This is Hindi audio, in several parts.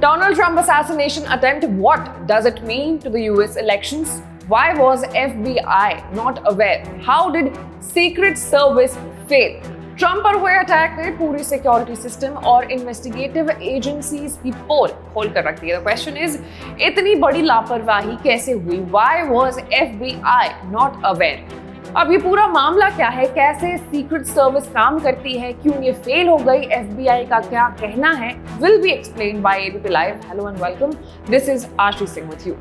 Donald Trump assassination attempt, what does it mean to the US elections? Why was FBI not aware? How did Secret Service fail? Trump पर हुए अटैक ने पूरी सिक्योरिटी सिस्टम और इन्वेस्टिगेटिव एजेंसीज की पोल खोल कर रख दी है। द क्वेश्चन इज, इतनी बड़ी लापरवाही कैसे हुई? Why was FBI not aware? अब ये पूरा मामला क्या है, कैसे सीक्रेट सर्विस काम करती है, क्यों ये फेल हो गई, FBI का क्या कहना है, will be explained bye ABP live. Hello and welcome, this is Ashish Singh with you.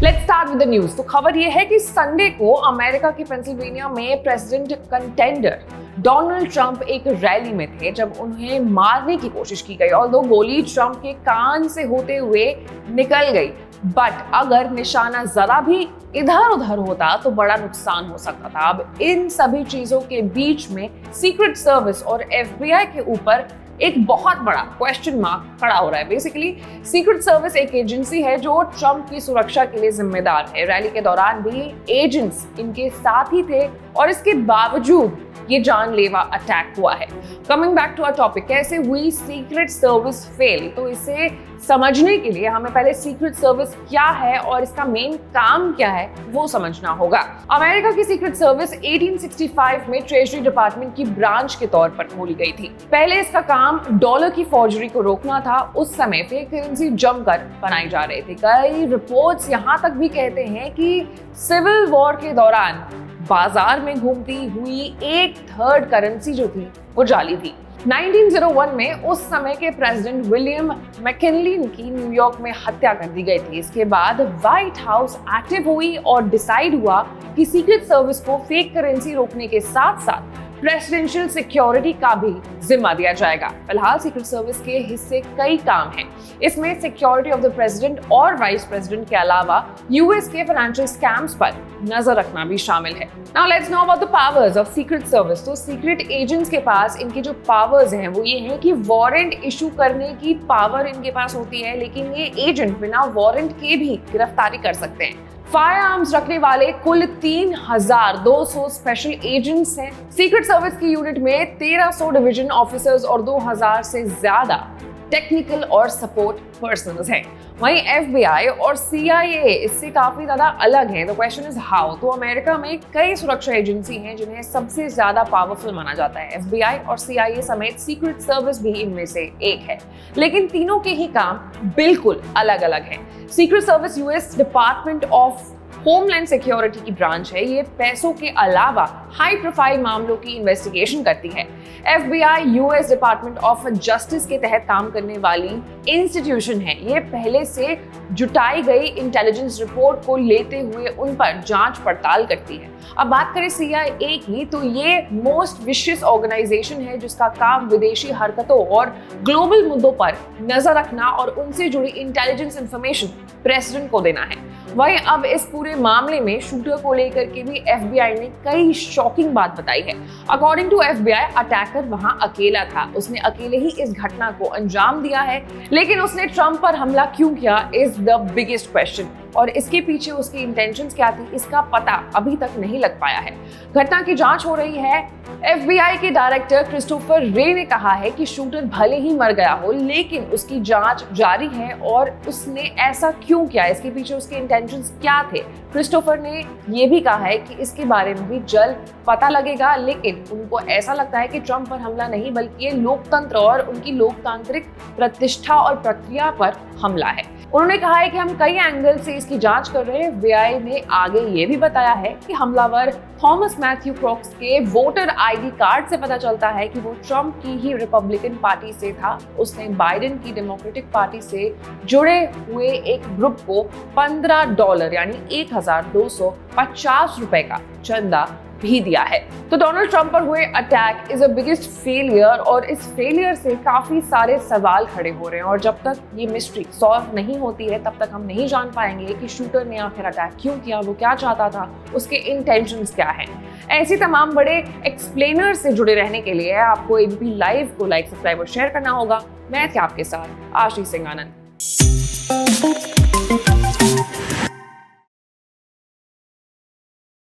Let's start with the news. तो खबर यह है कि संडे को अमेरिका के पेंसिल्वेनिया में प्रेसिडेंट कंटेंडर डोनाल्ड ट्रंप एक रैली में थे जब उन्हें मारने की कोशिश की गई। ऑल्दो गोली ट्रंप के कान से होते हुए निकल गई, बट अगर निशाना जरा भी इधर उधर होता तो बड़ा नुकसान हो सकता था। अब इन सभी चीजों के बीच में सीक्रेट सर्विस और FBI के ऊपर एक बहुत बड़ा क्वेश्चन मार्क खड़ा हो रहा है। बेसिकली सीक्रेट सर्विस एक एजेंसी है जो ट्रंप की सुरक्षा के लिए जिम्मेदार है। रैली के दौरान भी एजेंट्स इनके साथ ही थे और इसके बावजूद ये जानलेवा अटैक हुआ है। Coming back to our topic, कैसे हुई सीक्रेट सर्विस फेल? तो इसे समझने के लिए हमें पहले सीक्रेट सर्विस क्या है और इसका मेन काम क्या है वो समझना होगा। अमेरिका की सीक्रेट सर्विस 1865 में ट्रेजरी डिपार्टमेंट की ब्रांच के तौर पर खोली गई थी। पहले इसका काम डॉलर की फॉर्जरी को रोकना था। उस समय फेक करेंसी जमकर बनाई जा रही थी। कई रिपोर्ट्स यहाँ तक भी कहते हैं कि सिविल वॉर के दौरान बाजार में घूमती हुई 1/3 करेंसी जो थी वो जाली थी। 1901 में उस समय के प्रेसिडेंट विलियम मैकिनली की न्यूयॉर्क में हत्या कर दी गई थी। इसके बाद व्हाइट हाउस एक्टिव हुई और डिसाइड हुआ कि सीक्रेट सर्विस को फेक करेंसी रोकने के साथ साथ प्रेसिडेंशियल सिक्योरिटी का भी जिम्मा दिया जाएगा। फिलहाल सीक्रेट सर्विस के हिस्से कई काम हैं। इसमें सिक्योरिटी ऑफ द प्रेसिडेंट और वाइस प्रेसिडेंट के अलावा यूएस के फाइनेंशियल स्कैम्स पर नजर रखना भी शामिल है। Now let's know about the powers of secret service. तो सीक्रेट एजेंट्स के पास इनकी जो पावर्स हैं वो ये हैं कि वारंट इशू करने की पावर इनके पास होती है, लेकिन ये एजेंट बिना वारंट के भी गिरफ्तारी कर सकते हैं। फायर आर्म्स रखने वाले कुल 3200 स्पेशल एजेंट्स हैं। सीक्रेट सर्विस की यूनिट में 1300 डिवीजन ऑफिसर्स और 2000 से ज्यादा टेक्निकल और सपोर्ट पर्सनल्स हैं। वहीं FBI और CIA इससे काफी ज्यादा अलग हैं। The question is how. तो अमेरिका में कई सुरक्षा एजेंसी हैं जिन्हें सबसे ज्यादा पावरफुल माना जाता है। FBI और CIA समेत सीक्रेट सर्विस भी इनमें से एक है, लेकिन तीनों के ही काम बिल्कुल अलग अलग हैं। Secret service US department of homeland security की ब्रांच है। ये पैसों के अलावा हाई प्रोफाइल मामलों की इन्वेस्टिगेशन करती है। FBI US department of justice के तहत काम करने वाली इंस्टीट्यूशन है। ये पहले से जुटाई गई इंटेलिजेंस रिपोर्ट को लेते हुए उन पर जांच पड़ताल करती है। अब बात करें CIA की, तो ये मोस्ट विशियस ऑर्गेनाइजेशन है जिसका काम विदेशी हरकतों और ग्लोबल मुद्दों पर नजर रखना और उनसे जुड़ी इंटेलिजेंस इंफॉर्मेशन प्रेसिडेंट को देना है। वहीं अब इस पूरे मामले में शूटर को लेकर के भी FBI ने कई शॉकिंग बात बताई है। अकॉर्डिंग टू FBI, अटैकर वहां अकेला था। उसने अकेले ही इस घटना को अंजाम दिया है, लेकिन उसने ट्रंप पर हमला क्यों किया इज द बिगेस्ट क्वेश्चन। और इसके पीछे उसकी इंटेंशंस क्या थी, इसका पता अभी तक नहीं लग पाया है। घटना की जांच हो रही है। FBI के डायरेक्टर क्रिस्टोफर रे ने कहा है कि शूटर भले ही मर गया हो, लेकिन उसकी जांच जारी है और उसने ऐसा क्यों किया, इसके पीछे उसके इंटेंशंस क्या थे। क्रिस्टोफर ने यह भी कहा है कि इसके बारे में भी जल्द पता लगेगा, लेकिन उनको ऐसा लगता है कि ट्रंप पर हमला नहीं बल्कि ये लोकतंत्र और उनकी लोकतांत्रिक प्रतिष्ठा और प्रक्रिया पर हमला है। उन्होंने कहा है कि हम कई एंगल से इसकी जांच कर रहे हैं। FBI ने आगे ये भी बताया है कि हमलावर थॉमस मैथ्यू क्रॉक्स के वोटर ID कार्ड से पता चलता है कि वो ट्रंप की ही रिपब्लिकन पार्टी से था। उसने बाइडेन की डेमोक्रेटिक पार्टी से जुड़े हुए एक ग्रुप को $15 यानी 1250 रुपए का चंदा भी दिया है। तो डोनाल्ड ट्रंप पर हुए attack is a biggest failure और इस फेलियर से काफी सारे सवाल खड़े हो रहे हैं और जब तक ये मिस्ट्री सॉल्व नहीं होती है तब तक हम नहीं जान पाएंगे कि शूटर ने आखिर अटैक क्यों किया, वो क्या चाहता था, उसके इंटेंशंस क्या हैं। ऐसी तमाम बड़े एक्सप्लेनर से जुड़े रहने के लिए आपको ABP लाइव को लाइक, सब्सक्राइब और शेयर करना होगा। मैं थी आपके साथ आशीष सिंह आनंद।